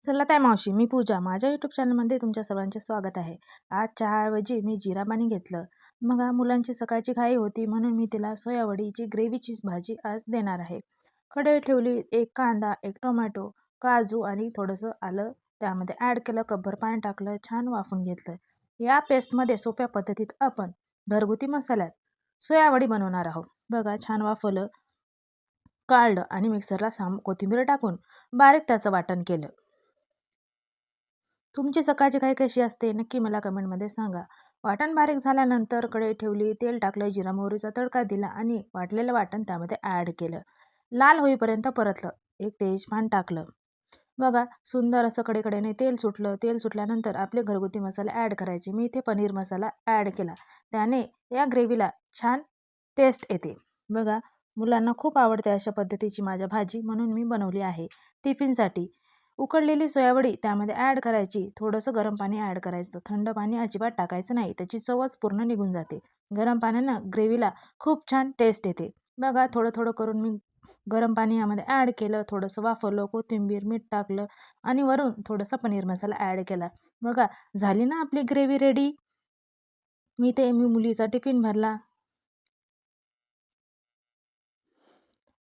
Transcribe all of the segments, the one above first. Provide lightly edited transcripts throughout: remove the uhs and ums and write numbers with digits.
चला ताई मावशी, मी पूजा. माझ्या यूट्यूब चॅनलमध्ये तुमच्या सर्वांचे स्वागत आहे. आज चहाऐवजी मी जिरा पाणी घेतलं. मग मुलांची सकाळची घाई होती म्हणून मी तिला सोयावडीची ग्रेव्हीची भाजी आज देणार आहे. कढई ठेवली, एक कांदा, एक टोमॅटो, काजू आणि थोडंसं आलं त्यामध्ये ॲड केलं, कपभर पाणी टाकलं, छान वाफून घेतलं. या पेस्टमध्ये सोप्या पद्धतीत आपण घरगुती मसाल्यात सोयावडी बनवणार आहोत. बघा, छान वाफवलं, काढलं आणि मिक्सरला कोथिंबीर टाकून बारीक त्याचं वाटण केलं. तुमची सकाळची घाई कशी असते नक्की मला कमेंटमध्ये सांगा. वाटण बारीक झाल्यानंतर कढई ठेवली, तेल टाकलं, जिरा मोहरीचा तडका दिला आणि वाटलेलं वाटण त्यामध्ये ॲड केलं. लाल होईपर्यंत परतलं. एक तेजपान टाकलं. बघा, सुंदर असं कडेकडेने तेल सुटलं. तेल सुटल्यानंतर आपले घरगुती मसाले ॲड करायचे. मी इथे पनीर मसाला ॲड केला. त्याने या ग्रेव्हीला छान टेस्ट येते. बघा, मुलांना खूप आवडते अशा पद्धतीची माझ्या भाजी, म्हणून मी बनवली आहे टिफिनसाठी. उकडलेली सोयावडी त्यामध्ये ॲड करायची. थोडंसं गरम पाणी ॲड करायचं. थंड पाणी अजिबात टाकायचं नाही, त्याची चवच पूर्ण निघून जाते. गरम पाण्यानं ग्रेव्हीला खूप छान टेस्ट येते. बघा, थोडं थोडं करून मी गरम पाणी यामध्ये ॲड केलं, थोडंसं वाफवलं, कोथिंबीर, मीठ टाकलं आणि वरून थोडासा पनीर मसाला ॲड केला. बघा, झाली ना आपली ग्रेव्ही रेडी. मी मुलीचा टिफिन भरला.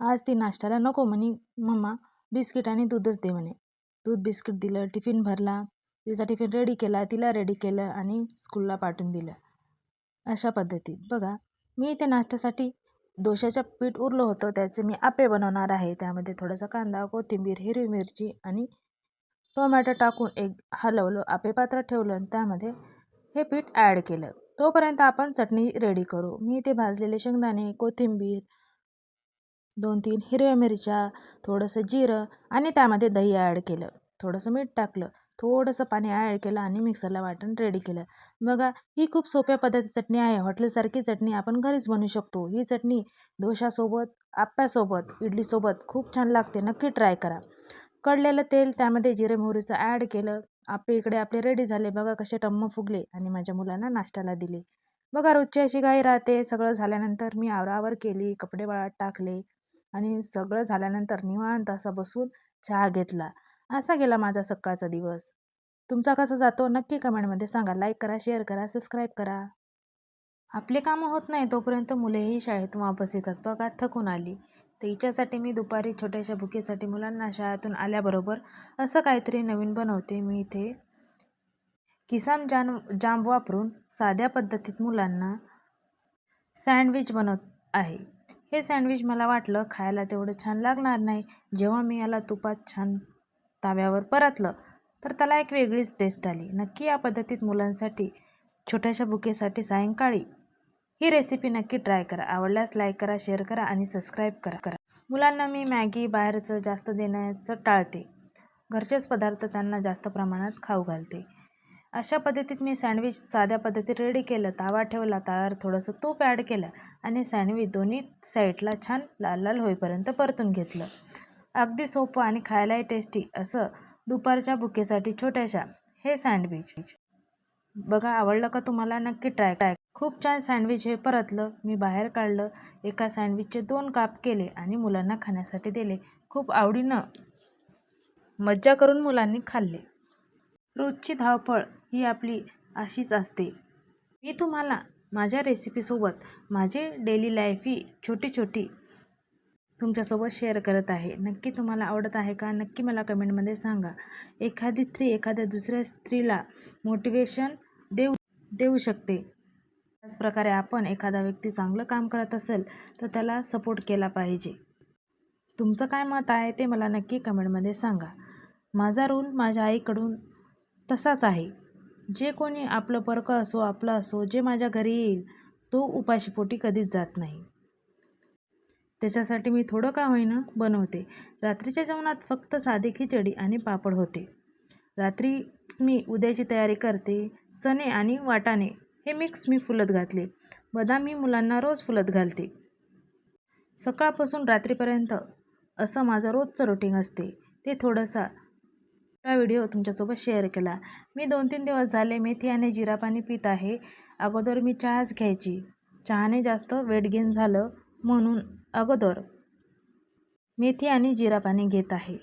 आज ती नाश्त्याला नको म्हणे, मम्मा बिस्किट आणि दूधच दे म्हणे. दूध बिस्किट दिलं, टिफिन भरला, तिचा टिफिन रेडी केला, तिला रेडी केलं आणि स्कूलला पाठवून दिलं. अशा पद्धतीत बघा, मी इथे नाश्त्यासाठी डोशाचं पीठ उरलं होतं, त्याचे मी आप्पे बनवणार आहे. त्यामध्ये थोडासा कांदा, कोथिंबीर, हिरवी मिरची आणि टोमॅटो टाकून एक हलवलं, आप्पे पात्रात ठेवलं आणि त्यामध्ये हे पीठ ॲड केलं. तोपर्यंत आपण चटणी रेडी करू. मी इथे भाजलेले शेंगदाणे, कोथिंबीर, 2-3 हिरव्या मिरच्या, थोडंसं जिरं आणि त्यामध्ये दही ॲड केलं. थोडंसं मीठ टाकलं, थोडंसं पाणी ॲड केलं आणि मिक्सरला वाटण रेडी केलं. बघा, ही खूप सोप्या पद्धतीची चटणी आहे. हॉटेलसारखी चटणी आपण घरीच बनवू शकतो. ही चटणी डोशासोबत, आप्प्यासोबत, इडलीसोबत खूप छान लागते. नक्की ट्राय करा. कडलेलं तेल त्यामध्ये जिरे मोहरीचं ॲड केलं. आप्पे इकडे आपले रेडी झाले. बघा कसे टम्म फुगले आणि माझ्या मुलांना नाश्त्याला दिले. बघा, रोजची अशी घाई राहते. सगळं झाल्यानंतर मी आवराआवर केली, कपडे वाळत टाकले आणि सगळं झाल्यानंतर निवांत असा बसून चहा घेतला. असा गेला माझा सकाळचा दिवस. तुमचा कसा जातो नक्की कमेंटमध्ये सांगा. लाईक करा, शेअर करा, सबस्क्राईब करा. आपले कामं होत नाही तोपर्यंत मुलेही शाळेतून वापस येतात. बघा, थकून आली तर हिच्यासाठी मी दुपारी छोट्याशा भुकेसाठी मुलांना शाळेतून आल्याबरोबर असं काहीतरी नवीन बनवते. मी इथे किसान जाम वापरून साध्या पद्धतीत मुलांना सँडविच बनवत आहे. हे सँडविच मला वाटलं खायला तेवढं छान लागणार नाही. जेव्हा मी याला तुपात छान ताव्यावर परतलं तर त्याला एक वेगळीच टेस्ट आली. नक्की या पद्धतीत मुलांसाठी छोट्याशा बुकेसाठी सायंकाळी ही रेसिपी नक्की ट्राय करा. आवडल्यास लाईक करा, शेअर करा आणि सबस्क्राईब करा. मुलांना मी मॅगी बाहेरचं जास्त देण्याचं टाळते. घरचेच पदार्थ त्यांना जास्त प्रमाणात खाऊ घालते. अशा पद्धतीत मी सँडविच साध्या पद्धतीत रेडी केलं. तावा ठेवला, तव्यावर थोडंसं तूप ॲड केलं आणि सँडविच दोन्ही साईडला छान लाल लाल होईपर्यंत परतून घेतलं. अगदी सोपं आणि खायलाही टेस्टी असं दुपारच्या भुकेसाठी छोट्याशा हे सँडविच. बघा, आवडलं का तुम्हाला? नक्की ट्राय. खूप छान सँडविच हे परतलं. मी बाहेर काढलं. एका सँडविचचे 2 काप केले आणि मुलांना खाण्यासाठी दिले. खूप आवडीनं मज्जा करून मुलांनी खाल्ले. रोजची धावपळ ही आपली अशीच असते. मी तुम्हाला माझ्या रेसिपीसोबत माझी डेली लाईफ ही छोटी तुमच्यासोबत शेअर करत आहे. नक्की तुम्हाला आवडत आहे का? नक्की मला कमेंटमध्ये सांगा. एखादी स्त्री एखाद्या दुसऱ्या स्त्रीला मोटिवेशन देऊ शकते. त्याचप्रकारे आपण एखादा व्यक्ती चांगलं काम करत असेल तर त्याला सपोर्ट केला पाहिजे. तुमचं काय मत आहे ते मला नक्की कमेंटमध्ये सांगा. माझा रूल माझ्या आईकडून तसाच आहे. जे कोणी आपलं परकं असो, आपलं असो, जे माझ्या घरी येईल तो उपाशीपोटी कधीच जात नाही. त्याच्यासाठी मी थोडं का होईना बनवते. रात्रीच्या जेवणात फक्त साधी खिचडी आणि पापड होते. रात्रीच मी उद्याची तयारी करते. चणे आणि वाटाणे हे मिक्स मी फुलत घातले. बदाम मी मुलांना रोज फुलत घालते. सकाळपासून रात्रीपर्यंत असं माझं रोजचं रुटीन असते. ते थोडासा व्हिडिओ तुमच्यासोबत शेअर केला. मी 2-3 दिवस झाले मेथी आणि जिरा पाणी पित आहे. अगोदर मी चहाच घ्यायची. चहाने जास्त वेट गेन झालं म्हणून अगोदर मेथी आणि जिरा पाणी घेत आहे.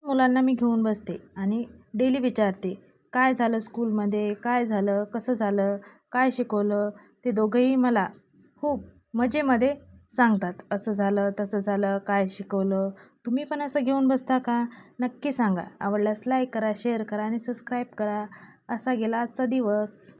मुलांना मी घेऊन बसते आणि डेली विचारते, काय झालं स्कूलमध्ये, काय झालं, कसं झालं, काय शिकवलं. ते दोघंही मला खूप मजेमध्ये सांगतात, असं झालं, तसं झालं, काय शिकवलं. तुम्ही पण असं घेऊन बसता का? नक्की सांगा. आवडल्यास लाईक करा, शेअर करा आणि सबस्क्राईब करा. असा गेला आजचा दिवस.